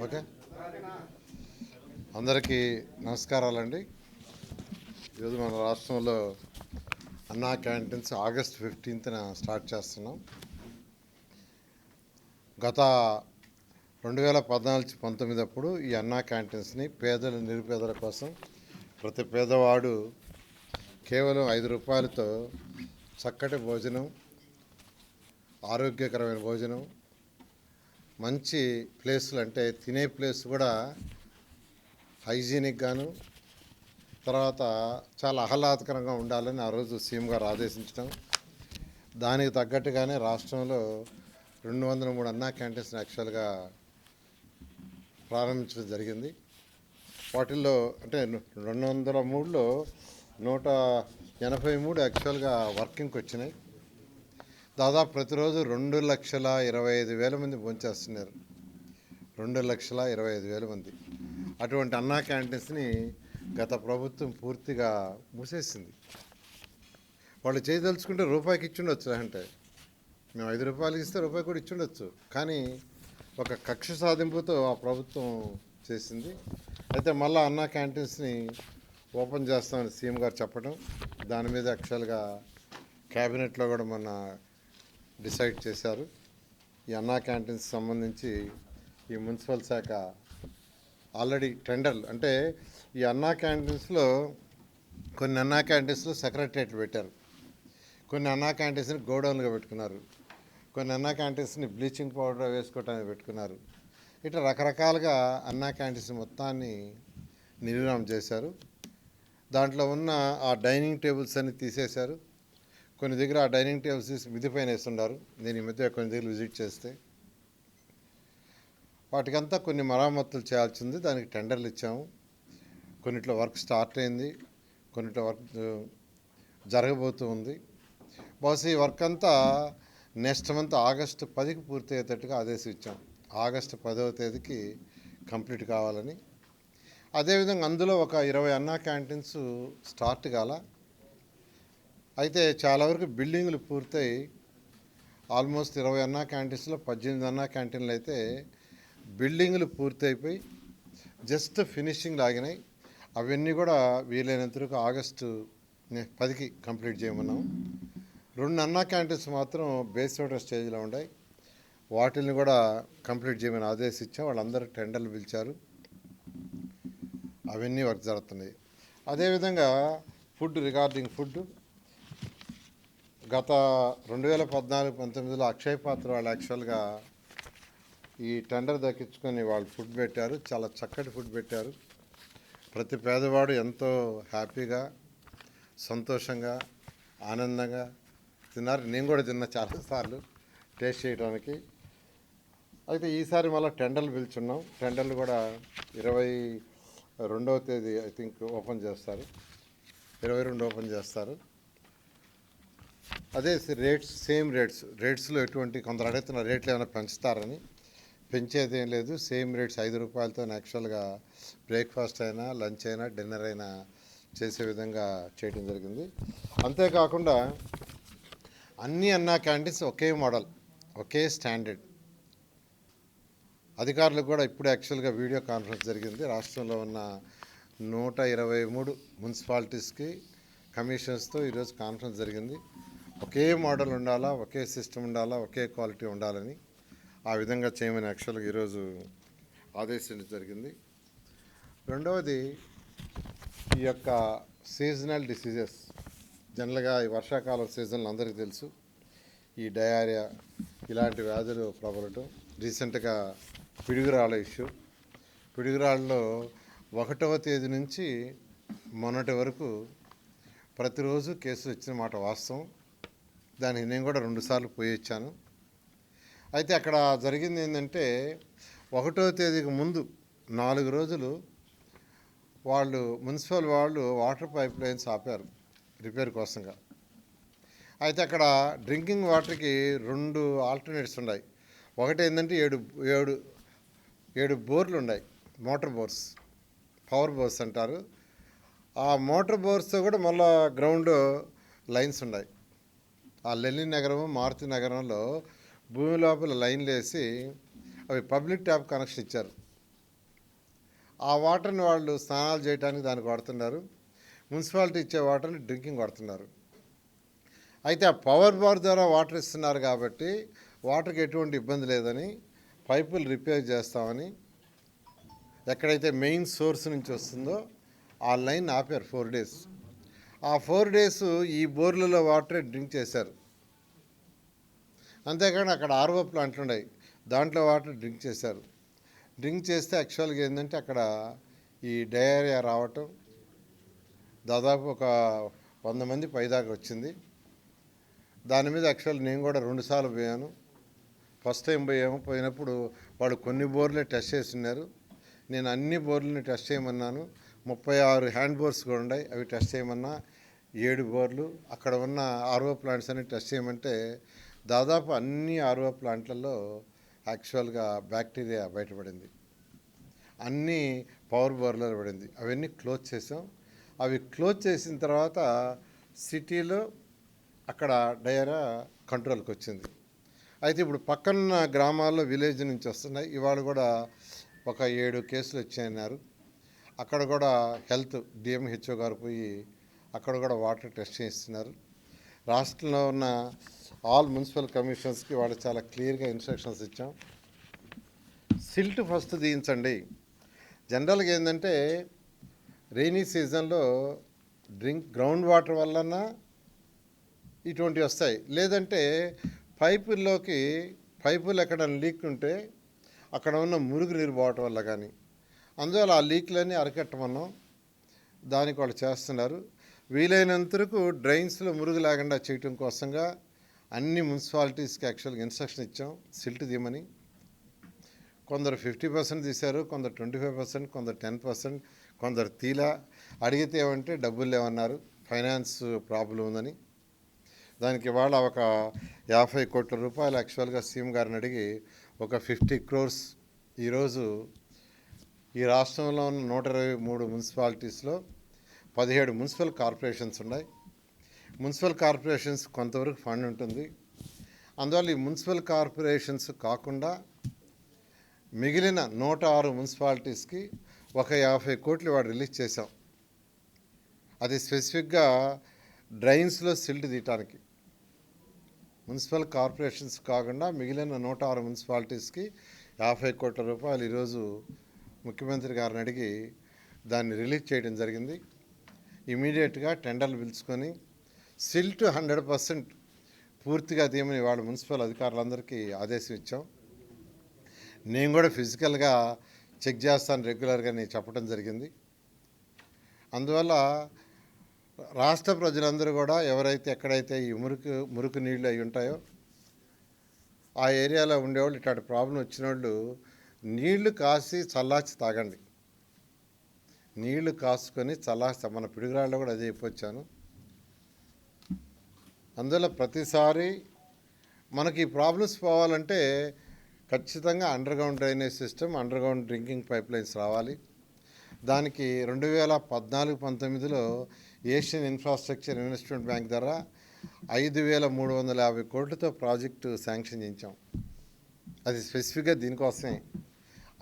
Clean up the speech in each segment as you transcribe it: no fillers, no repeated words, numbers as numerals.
Okay, అందరికీ నమస్కారాలండి. ఈరోజు మన రాష్ట్రంలో అన్నా క్యాంటీన్స్ ఆగస్ట్ 15న స్టార్ట్ చేస్తున్నాం. గత 2014-19 అప్పుడు ఈ అన్నా క్యాంటీన్స్ని పేదల నిరుపేదల కోసం ప్రతి పేదవాడు కేవలం 5 రూపాయలతో చక్కటి భోజనం, ఆరోగ్యకరమైన భోజనం, మంచి ప్లేసులు అంటే తినే ప్లేస్ కూడా హైజీనిక్ గాను, తర్వాత చాలా ఆహ్లాదకరంగా ఉండాలని ఆ రోజు సీఎం గారు ఆదేశించడం, దానికి తగ్గట్టుగానే రాష్ట్రంలో 203 అన్నా క్యాంటీన్స్ యాక్చువల్గా ప్రారంభించడం జరిగింది. వాటిల్లో అంటే 203లో 183 యాక్చువల్గా వర్కింగ్కి వచ్చినాయి. దాదాపు ప్రతిరోజు 2,25,000 మంది భోంచేస్తున్నారు. 2,25,000 మంది. అటువంటి అన్నా క్యాంటీన్స్ని గత ప్రభుత్వం పూర్తిగా మూసేసింది. వాళ్ళు చేయదలుచుకుంటే రూపాయికి ఇచ్చుండొచ్చు, అంటే మేము 5 రూపాయలకి ఇస్తే రూపాయి కూడా ఇచ్చుండొచ్చు, కానీ ఒక కక్ష సాధింపుతో ఆ ప్రభుత్వం చేసింది. అయితే మళ్ళీ అన్నా క్యాంటీన్స్ని ఓపెన్ చేస్తామని సీఎం గారు చెప్పడం, దాని మీద యాక్చువల్గా క్యాబినెట్లో కూడా మొన్న డిసైడ్ చేశారు. ఈ అన్నా క్యాంటీన్స్ సంబంధించి ఈ మున్సిపల్ శాఖ ఆల్రెడీ టెండర్లు, అంటే ఈ అన్నా క్యాంటీన్స్లో కొన్ని అన్నా క్యాంటీన్స్లో సెక్రటరియట్లు పెట్టారు, కొన్ని అన్నా క్యాంటీన్స్ని గోడౌన్లుగా పెట్టుకున్నారు, కొన్ని అన్నా క్యాంటీన్స్ని బ్లీచింగ్ పౌడర్ వేసుకోవటానికి పెట్టుకున్నారు. ఇట్లా రకరకాలుగా అన్నా క్యాంటీన్స్ మొత్తాన్ని నిర్వహణ చేశారు. దాంట్లో ఉన్న ఆ డైనింగ్ టేబుల్స్ అన్ని తీసేశారు. కొన్ని దగ్గర ఆ డైనింగ్ టేబుల్స్ తీసి మిద్ది పైన వేస్తుండారు. నేను ఈ మధ్య కొన్ని దగ్గర విజిట్ చేస్తే వాటికంతా కొన్ని మరామతులు చేయాల్సి ఉంది. దానికి టెండర్లు ఇచ్చాము. కొన్నిట్లో వర్క్ స్టార్ట్ అయింది, కొన్నిట్లో వర్క్ జరగబోతూ ఉంది. బహుశా ఈ వర్క్ అంతా నెక్స్ట్ మంత్ ఆగస్టు 10కి పూర్తి అయ్యేటట్టుగా ఆదేశించాం. ఆగస్టు 10వ తేదీకి కంప్లీట్ కావాలని. అదేవిధంగా అందులో ఒక 20 అన్నా క్యాంటీన్స్ స్టార్ట్ కాల. అయితే చాలా వరకు బిల్డింగులు పూర్తయి ఆల్మోస్ట్ 20 అన్నా క్యాంటీన్స్లో 18 అన్నా క్యాంటీన్లు అయితే బిల్డింగులు పూర్తయిపోయి జస్ట్ ఫినిషింగ్ లాగినాయి. అవన్నీ కూడా వీలైనంత వరకు ఆగస్టు 10కి కంప్లీట్ చేయమన్నాం. 2 అన్నా క్యాంటీన్స్ మాత్రం బేస్మెంట్ స్టేజ్లో ఉన్నాయి. వాటిని కూడా కంప్లీట్ చేయమని ఆదేశించాం. వాళ్ళందరూ టెండర్లు పిలిచారు, అవన్నీ వర్క్ జరుగుతున్నాయి. అదేవిధంగా రిగార్డింగ్ ఫుడ్ గత 2014-19లో అక్షయ్ పాత్ర వాళ్ళు యాక్చువల్గా ఈ టెండర్ దక్కించుకొని వాళ్ళు ఫుడ్ పెట్టారు. చాలా చక్కటి ఫుడ్ పెట్టారు. ప్రతి పేదవాడు ఎంతో హ్యాపీగా, సంతోషంగా, ఆనందంగా తిన్నారు. నేను కూడా తిన్నా చాలాసార్లు టేస్ట్ చేయడానికి. అయితే ఈసారి మళ్ళీ టెండర్లు పిలుచున్నాం. టెండర్లు కూడా 22వ తేదీ ఐ థింక్ ఓపెన్ చేస్తారు, 22 ఓపెన్ చేస్తారు. అదే సేమ్ రేట్స్లో ఎటువంటి కొందరు అడుగుతున్న రేట్లు ఏమైనా పెంచుతారని. పెంచేది ఏం లేదు, సేమ్ రేట్స్ 5 రూపాయలతో యాక్చువల్గా బ్రేక్ఫాస్ట్ అయినా, లంచ్ అయినా, డిన్నర్ అయినా చేసే విధంగా చేయడం జరిగింది. అంతేకాకుండా అన్ని అన్నా క్యాంటీన్స్ ఒకే మోడల్, ఒకే స్టాండర్డ్. అధికారులకు కూడా ఇప్పుడు యాక్చువల్గా వీడియో కాన్ఫరెన్స్ జరిగింది. రాష్ట్రంలో ఉన్న 123 మున్సిపాలిటీస్కి కమిషన్స్తో ఈరోజు కాన్ఫరెన్స్ జరిగింది. ఒకే మోడల్ ఉండాలా, ఒకే సిస్టమ్ ఉండాలా, ఒకే క్వాలిటీ ఉండాలని ఆ విధంగా చేయమని యాక్చువల్గా ఈరోజు ఆదేశించడం జరిగింది. రెండవది ఈ యొక్క సీజనల్ డిసీజెస్. జనరల్గా ఈ వర్షాకాలం సీజన్లో అందరికీ తెలుసు, ఈ డయేరియా ఇలాంటి వ్యాధులు ప్రబలటం. రీసెంట్గా పిడుగురాళ్ళ ఇష్యూ, పిడుగురాళ్ళలో 1వ తేదీ నుంచి మొన్నటి వరకు ప్రతిరోజు కేసులు వచ్చిన మాట వాస్తవం. దానికి నేను కూడా 2 సార్లు పోయి వచ్చాను. అయితే అక్కడ జరిగింది ఏంటంటే 1వ తేదీకి ముందు 4 రోజులు మున్సిపల్ వాళ్ళు వాటర్ పైప్ లైన్స్ ఆపారు రిపేర్ కోసంగా. అయితే అక్కడ డ్రింకింగ్ వాటర్కి 2 ఆల్టర్నేట్స్ ఉన్నాయి. ఒకటి ఏంటంటే 7 బోర్లు ఉన్నాయి, మోటార్ బోర్స్, పవర్ బోర్స్ అంటారు. ఆ మోటార్ బోర్స్తో కూడా మళ్ళీ గ్రౌండ్ లైన్స్ ఉన్నాయి. ఆ లెనిన్ నగరం, మారుతి నగరంలో భూమి లోపల లైన్లు వేసి అవి పబ్లిక్ ట్యాప్ కనెక్షన్ ఇచ్చారు. ఆ వాటర్ని వాళ్ళు స్నానాలు చేయడానికి దానికి వాడుతున్నారు. మున్సిపాలిటీ ఇచ్చే వాటర్ని డ్రింకింగ్ వాడుతున్నారు. అయితే ఆ పవర్ బార్ ద్వారా వాటర్ ఇస్తున్నారు కాబట్టి వాటర్కి ఎటువంటి ఇబ్బంది లేదని పైపులు రిపేర్ చేస్తామని ఎక్కడైతే మెయిన్ సోర్స్ నుంచి వస్తుందో ఆ లైన్ ఆపారు 4 days. ఆ 4 days ఈ బోర్లలో వాటరే డ్రింక్ చేశారు. అంతేకాని అక్కడ ఆర్ఓ ప్లాంట్లు ఉన్నాయి, దాంట్లో వాటర్ డ్రింక్ చేశారు. డ్రింక్ చేస్తే యాక్చువల్గా ఏంటంటే అక్కడ ఈ డయేరియా రావటం దాదాపు ఒక 100 మంది పైదాకా వచ్చింది. దాని మీద యాక్చువల్ నేను కూడా 2 సార్లు పోయాను. ఫస్ట్ టైం పోయినప్పుడు వాళ్ళు కొన్ని బోర్లే టెస్ట్ చేస్తున్నారు. నేను అన్ని బోర్లని టెస్ట్ చేయమన్నాను. 36 హ్యాండ్ బోర్స్ కూడా ఉన్నాయి, అవి టెస్ట్ చేయమన్నా. 7 బోర్లు అక్కడ ఉన్న ఆర్ఓ ప్లాంట్స్ అన్ని టెస్ట్ చేయమంటే దాదాపు అన్ని ఆర్ఓ ప్లాంట్లలో యాక్చువల్గా బ్యాక్టీరియా బయటపడింది. అన్నీ పవర్ బోర్లో పడింది. అవన్నీ క్లోజ్ చేసాం. అవి క్లోజ్ చేసిన తర్వాత సిటీలో అక్కడ డయేరియా కంట్రోల్కి వచ్చింది. అయితే ఇప్పుడు పక్కన గ్రామాల్లో విలేజ్ నుంచి వస్తున్నాయి. ఇవాళ కూడా ఒక 7 కేసులు వచ్చాయన్నారు. అక్కడ కూడా హెల్త్ డిఎంహెచ్ఓ గారు పోయి అక్కడ కూడా వాటర్ టెస్ట్ చేస్తున్నారు. రాష్ట్రంలో ఉన్న ఆల్ మున్సిపల్ కమిషన్స్కి వాళ్ళు చాలా క్లియర్గా ఇన్స్ట్రక్షన్స్ ఇచ్చాం. సిల్ట్ ఫస్ట్ దించండి. జనరల్గా ఏంటంటే రెయినీ సీజన్లో గ్రౌండ్ వాటర్ వలన ఇటువంటివి వస్తాయి. లేదంటే పైపులు ఎక్కడ లీక్ ఉంటే అక్కడ ఉన్న మురుగు నీరు పోవటం వల్ల కానీ, అందువల్ల ఆ లీక్లన్నీ అరికట్టమన్నాం. దానికి వాళ్ళు చేస్తున్నారు. వీలైనంతరకు డ్రైన్స్లో మురుగు లేకుండా చేయటం కోసంగా అన్ని మున్సిపాలిటీస్కి యాక్చువల్గా ఇన్స్ట్రక్షన్ ఇచ్చాం సిల్ట్ తీయమని. కొందరు 50% తీశారు, కొందరు 25%, కొందరు 10%, కొందరు తీలా. అడిగితే ఏమంటే డబ్బులు లేవన్నారు, ఫైనాన్స్ ప్రాబ్లం ఉందని. దానికి ఇవాళ ఒక 50 కోట్ల రూపాయలు యాక్చువల్గా సీఎం గారిని అడిగి ఒక 50 crores ఈరోజు ఈ రాష్ట్రంలో ఉన్న 123 మున్సిపాలిటీస్లో 17 మున్సిపల్ కార్పొరేషన్స్ ఉన్నాయి. మున్సిపల్ కార్పొరేషన్స్ కొంతవరకు ఫండ్ ఉంటుంది. అందువల్ల ఈ మున్సిపల్ కార్పొరేషన్స్ కాకుండా మిగిలిన 106 మున్సిపాలిటీస్కి ఒక 50 కోట్లు వాడు రిలీజ్ చేశాం. అది స్పెసిఫిక్గా డ్రైన్స్లో సిల్ట్ తీయటానికి. మున్సిపల్ కార్పొరేషన్స్ కాకుండా మిగిలిన 106 మున్సిపాలిటీస్కి 50 కోట్ల రూపాయలు ఈరోజు ముఖ్యమంత్రి గారిని అడిగి దాన్ని రిలీజ్ చేయడం జరిగింది. ఇమీడియట్గా టెండర్లు పిలుచుకొని సిల్ట్ 100% పూర్తిగా తీయమని వాళ్ళ మున్సిపల్ అధికారులందరికీ ఆదేశం ఇచ్చాం. నేను కూడా ఫిజికల్గా చెక్ చేస్తాను రెగ్యులర్గా నేను చెప్పడం జరిగింది. అందువల్ల రాష్ట్ర ప్రజలందరూ కూడా ఎవరైతే ఎక్కడైతే ఈ మురికి నీళ్ళు అవి ఉంటాయో ఆ ఏరియాలో ఉండేవాళ్ళు ఇట్లాంటి ప్రాబ్లం వచ్చిన వాళ్ళు నీళ్లు కాసి చల్లార్చి తాగండి. నీళ్లు కాసుకొని చల్లార్చి, మన పిడుగురాళ్ళలో కూడా అదే చెప్పొచ్చాను. అందువల్ల ప్రతిసారి మనకి ఈ ప్రాబ్లమ్స్ పోవాలంటే ఖచ్చితంగా underground drainage system, underground drinking pipe lines రావాలి. దానికి 2014-19లో ఏషియన్ ఇన్ఫ్రాస్ట్రక్చర్ ఇన్వెస్ట్మెంట్ బ్యాంక్ ద్వారా 5,350 కోట్లతో ప్రాజెక్టు శాంక్షన్ చేయించాం. అది స్పెసిఫిక్గా దీనికోసమే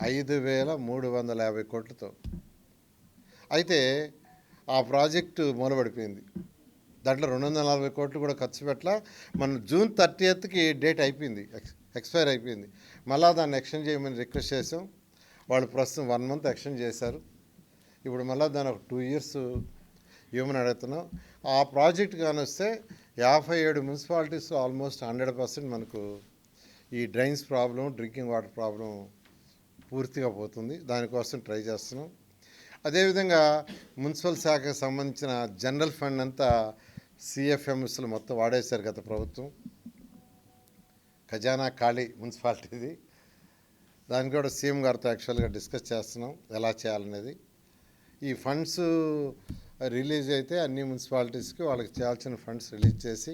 5,350 కోట్లతో. అయితే ఆ ప్రాజెక్టు మూలబడిపోయింది. దాంట్లో 240 కోట్లు కూడా ఖర్చు పెట్టలా. మన June 30కి డేట్ అయిపోయింది, ఎక్స్పైర్ అయిపోయింది. మళ్ళా దాన్ని ఎక్స్టెండ్ చేయమని రిక్వెస్ట్ చేసాం. వాళ్ళు ప్రస్తుతం 1 month ఎక్స్టెండ్ చేశారు. ఇప్పుడు మళ్ళీ దాన్ని ఒక 2 years ఇవ్వమని అడుగుతున్నాం. ఆ ప్రాజెక్ట్ కానీ వస్తే 57 మున్సిపాలిటీస్లో ఆల్మోస్ట్ 100% మనకు ఈ drains problem, drinking water problem పూర్తిగా పోతుంది. దానికోసం ట్రై చేస్తున్నాం. అదేవిధంగా మున్సిపల్ శాఖకు సంబంధించిన జనరల్ ఫండ్ అంతా సిఎఫ్ఎంఎస్లు మొత్తం వాడేశారు గత ప్రభుత్వం. ఖజానా ఖాళీ మున్సిపాలిటీది. దానికి కూడా సీఎం గారితో యాక్చువల్గా డిస్కస్ చేస్తున్నాం ఎలా చేయాలనేది. ఈ ఫండ్స్ రిలీజ్ అయితే అన్ని మున్సిపాలిటీస్కి వాళ్ళకి చేయాల్సిన ఫండ్స్ రిలీజ్ చేసి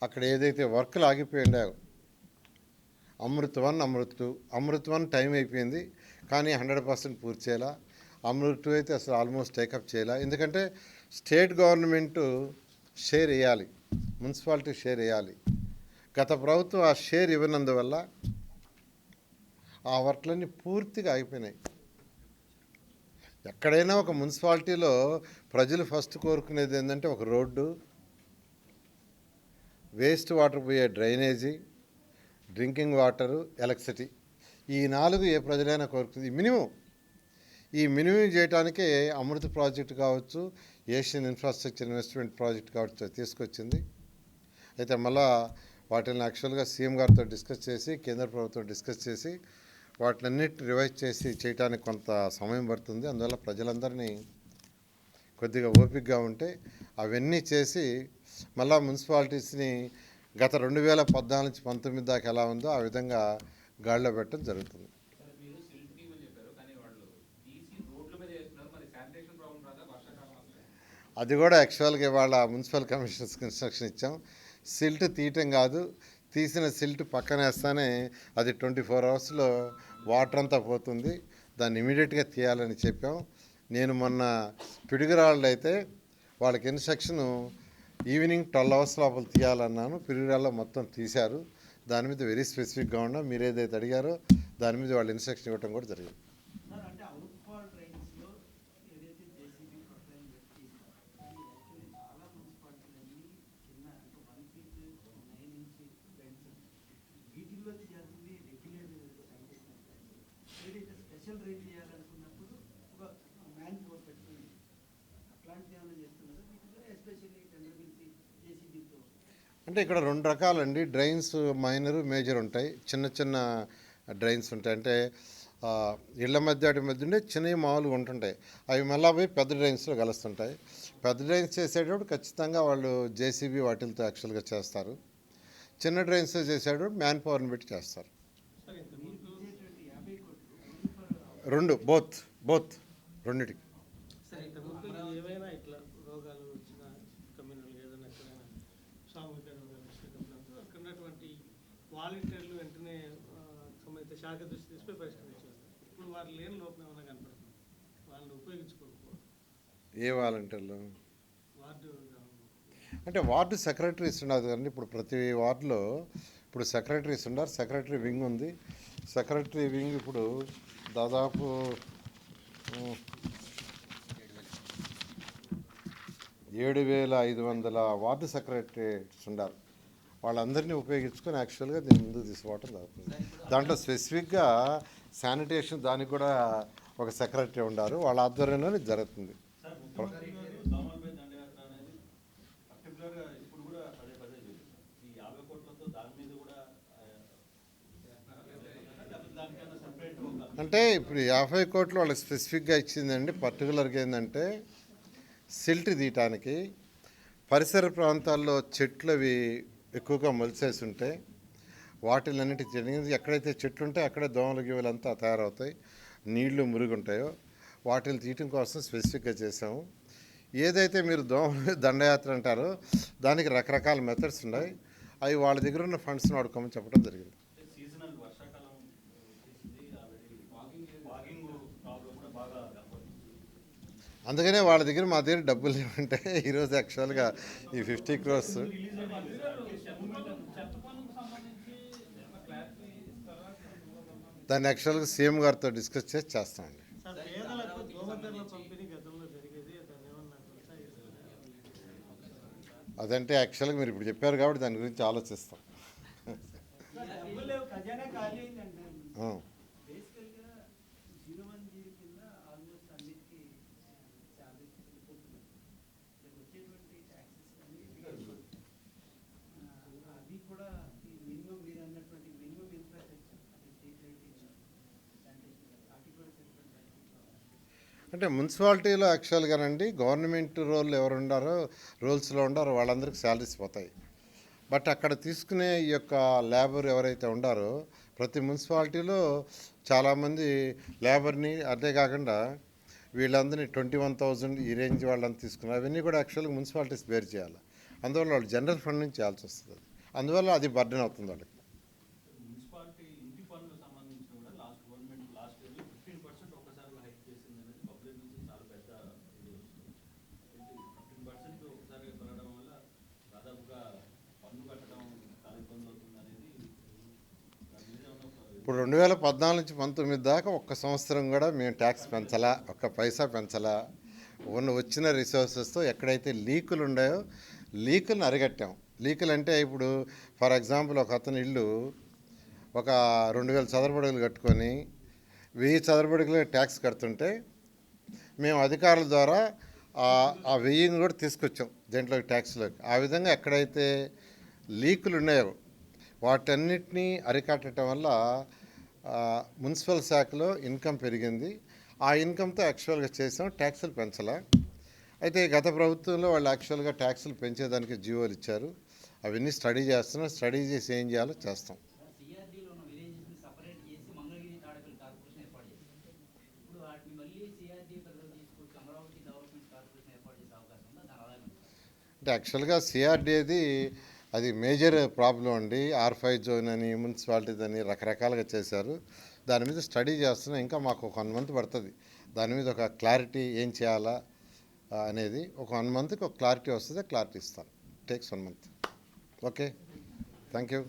అక్కడ ఏదైతే వర్క్లు ఆగిపోయిండాయో అమృత్ 1, అమృత్ 1 టైం అయిపోయింది కానీ 100% పూర్తి చేయాల. అమృత్ 2 అయితే అసలు ఆల్మోస్ట్ టేకప్ చేయాల. ఎందుకంటే స్టేట్ గవర్నమెంటు షేర్ వేయాలి, మున్సిపాలిటీ షేర్ వేయాలి. గత ప్రభుత్వం ఆ షేర్ ఇవ్వనందువల్ల ఆ వర్క్లన్నీ పూర్తిగా ఆగిపోయినాయి. ఎక్కడైనా ఒక మున్సిపాలిటీలో ప్రజలు ఫస్ట్ కోరుకునేది ఏంటంటే ఒక రోడ్డు, వేస్ట్ వాటర్ పోయే డ్రైనేజీ, డ్రింకింగ్ వాటరు, ఎలక్ట్రిసిటీ. ఈ 4 ఏ ప్రజలైనా కోరుకుంది మినిమం. ఈ మినిమం చేయడానికే అమృత ప్రాజెక్టు కావచ్చు, ఏషియన్ ఇన్ఫ్రాస్ట్రక్చర్ ఇన్వెస్ట్మెంట్ ప్రాజెక్ట్ కావచ్చు తీసుకొచ్చింది. అయితే మళ్ళా వాటిని యాక్చువల్గా సీఎం గారితో డిస్కస్ చేసి, కేంద్ర ప్రభుత్వం డిస్కస్ చేసి వాటినన్నిటిని రివైజ్ చేసి చేయడానికి కొంత సమయం పడుతుంది. అందువల్ల ప్రజలందరినీ కొద్దిగా ఓపికగా ఉంటే అవన్నీ చేసి మళ్ళా మున్సిపాలిటీస్ని గత 2014 నుంచి 19 దాకా ఎలా ఉందో ఆ విధంగా గాడిలో పెట్టడం జరుగుతుంది. అది కూడా యాక్చువల్గా ఇవాళ మున్సిపల్ కమిషనర్స్కి ఇన్స్ట్రక్షన్ ఇచ్చాం. సిల్ట్ తీయటం కాదు, తీసిన సిల్ట్ పక్కన వేస్తానే అది 24 అవర్స్లో వాటర్ అంతా పోతుంది, దాన్ని ఇమీడియట్గా తీయాలని చెప్పాం. నేను మొన్న పిడుగురాళ్ళు అయితే వాళ్ళకి ఇన్స్ట్రక్షను ఈవినింగ్ 12 అవర్స్ లోపల తీయాలన్నాను. పిడుగురాళ్ళలో మొత్తం తీశారు. దాని మీద వెరీ స్పెసిఫిక్గా ఉన్నాం. మీరు ఏదైతే అడిగారో దాని మీద వాళ్ళు ఇన్స్ట్రక్షన్ ఇవ్వడం కూడా జరిగింది. అంటే ఇక్కడ 2 రకాలండి. డ్రైన్స్ మైనర్, మేజర్ ఉంటాయి. చిన్న చిన్న డ్రైన్స్ ఉంటాయి. అంటే ఇళ్ల మధ్య వాటి మధ్య ఉండే చిన్నవి మామూలుగా ఉంటుంటాయి. అవి మళ్ళా పోయి పెద్ద డ్రైన్స్లో కలుస్తుంటాయి. పెద్ద డ్రైన్స్ చేసేటప్పుడు ఖచ్చితంగా వాళ్ళు జేసీబీ వాటిలతో యాక్చువల్గా చేస్తారు. చిన్న డ్రైన్స్ చేసేటప్పుడు మ్యాన్ పవర్ని పెట్టి చేస్తారు. 2 బోత్ రెండిటికి. వాలంటీర్లు వెంటనే సంబంధిత శాఖ దృష్టి తీసుకుని పరిష్కరించారు. ఇప్పుడు వారు లేని లోపం ఏమైనా కనపడుతుంది, వాళ్ళని ఉపయోగించుకోకపోవడం. ఏ వాలంటీర్లు వార్డు అంటే వార్డు సెక్రటరీస్ ఉన్నారు కదండి. ఇప్పుడు ప్రతి వార్డులో ఇప్పుడు సెక్రటరీస్ ఉన్నారు. సెక్రటరీ వింగ్ ఉంది. సెక్రటరీ వింగ్ ఇప్పుడు దాదాపు 7,500 వార్డు సెక్రటరీస్ ఉన్నారు. వాళ్ళందరినీ ఉపయోగించుకొని యాక్చువల్గా దీన్ని ముందుకు తీసుకోవటం జరుగుతుంది. దాంట్లో స్పెసిఫిక్గా శానిటేషన్ దానికి కూడా ఒక సెక్రటరీ ఉన్నారు. వాళ్ళ ఆధ్వర్యంలోనే జరుగుతుంది. అంటే ఇప్పుడు 50 కోట్లు వాళ్ళకి స్పెసిఫిక్గా ఇచ్చిందండి. పర్టికులర్గా ఏంటంటే సిల్ట్ తీయటానికి పరిసర ప్రాంతాల్లో చెట్లు అవి ఎక్కువగా మొలిసేసి ఉంటాయి. వాటిలన్నిటికీ జరిగింది. ఎక్కడైతే చెట్లు ఉంటాయో అక్కడే దోమలు గీవలు అంతా తయారవుతాయి. నీళ్లు మురుగుంటాయో వాటిని తీయటం కోసం స్పెసిఫిక్గా చేసాము. ఏదైతే మీరు దోమల దండయాత్ర అంటారో దానికి రకరకాల మెథడ్స్ ఉన్నాయి. అవి వాళ్ళ దగ్గర ఉన్న ఫండ్స్ని వాడుకోమని చెప్పడం జరిగింది. అందుకనే వాళ్ళ దగ్గర మా దగ్గర డబ్బులు లేవంటే ఈరోజు యాక్చువల్గా ఈ 50 crores దాన్ని యాక్చువల్గా సీఎం గారితో డిస్కస్ చేసి చేస్తామండి. అదంటే యాక్చువల్గా మీరు ఇప్పుడు చెప్పారు కాబట్టి దాని గురించి ఆలోచిస్తాం. అంటే మున్సిపాలిటీలో యాక్చువల్గానండి గవర్నమెంట్ రోల్స్లో ఉండారో వాళ్ళందరికీ శాలరీస్ పోతాయి. బట్ అక్కడ తీసుకునే ఈ యొక్క లేబర్ ఎవరైతే ఉండారో ప్రతి మున్సిపాలిటీలో చాలామంది లేబర్ని అదే కాకుండా వీళ్ళందరినీ 21,000 ఈ రేంజ్ వాళ్ళని తీసుకున్నారు. అవన్నీ కూడా యాక్చువల్గా మున్సిపాలిటీస్ బేర్ చేయాలి. అందువల్ల వాళ్ళు జనరల్ ఫండ్ నుంచి చేయాల్సి వస్తుంది. అందువల్ల అది బర్డెన్ అవుతుంది వాళ్ళకి. ఇప్పుడు 2014 నుంచి 19 దాకా ఒక్క సంవత్సరం కూడా మేము ట్యాక్స్ పెంచలా, ఒక్క పైసా పెంచలా. వచ్చిన రిసోర్సెస్తో ఎక్కడైతే లీకులు ఉన్నాయో లీకులను అరికట్టాం. లీకులు అంటే ఇప్పుడు ఫర్ ఎగ్జాంపుల్ ఒక అతని ఇల్లు ఒక 2000 చదరపడుగులు కట్టుకొని 1000 చదరపడుగులు ట్యాక్స్ కడుతుంటే మేము అధికారుల ద్వారా ఆ 1000 కూడా తీసుకొచ్చాం దీంట్లోకి ట్యాక్స్లోకి. ఆ విధంగా ఎక్కడైతే లీకులు ఉన్నాయో వాటన్నిటినీ అరికట్టడం వల్ల మున్సిపల్ శాఖలో ఇన్కమ్ పెరిగింది. ఆ ఇన్కమ్తో యాక్చువల్గా చేసాం, ట్యాక్సులు పెంచలే. అయితే గత ప్రభుత్వంలో వాళ్ళు యాక్చువల్గా ట్యాక్సులు పెంచేదానికి జీవోలు ఇచ్చారు. అవన్నీ స్టడీ చేస్తున్నాం, స్టడీ చేసి ఏం చేయాలో చేస్తాం. అంటే యాక్చువల్గా సిఆర్డీది అది మేజర్ ప్రాబ్లం అండి. R5 జోన్ అని మున్సిపాలిటీస్ అని రకరకాలుగా చేశారు. దాని మీద స్టడీ చేస్తున్నాం. ఇంకా మాకు ఒక 1 మంత్ పడుతుంది దాని మీద ఒక క్లారిటీ ఏం చేయాలా అనేది. ఒక 1 మంత్కి ఒక క్లారిటీ వస్తుంది, క్లారిటీ ఇస్తాను. Takes 1 month. Okay, thank you.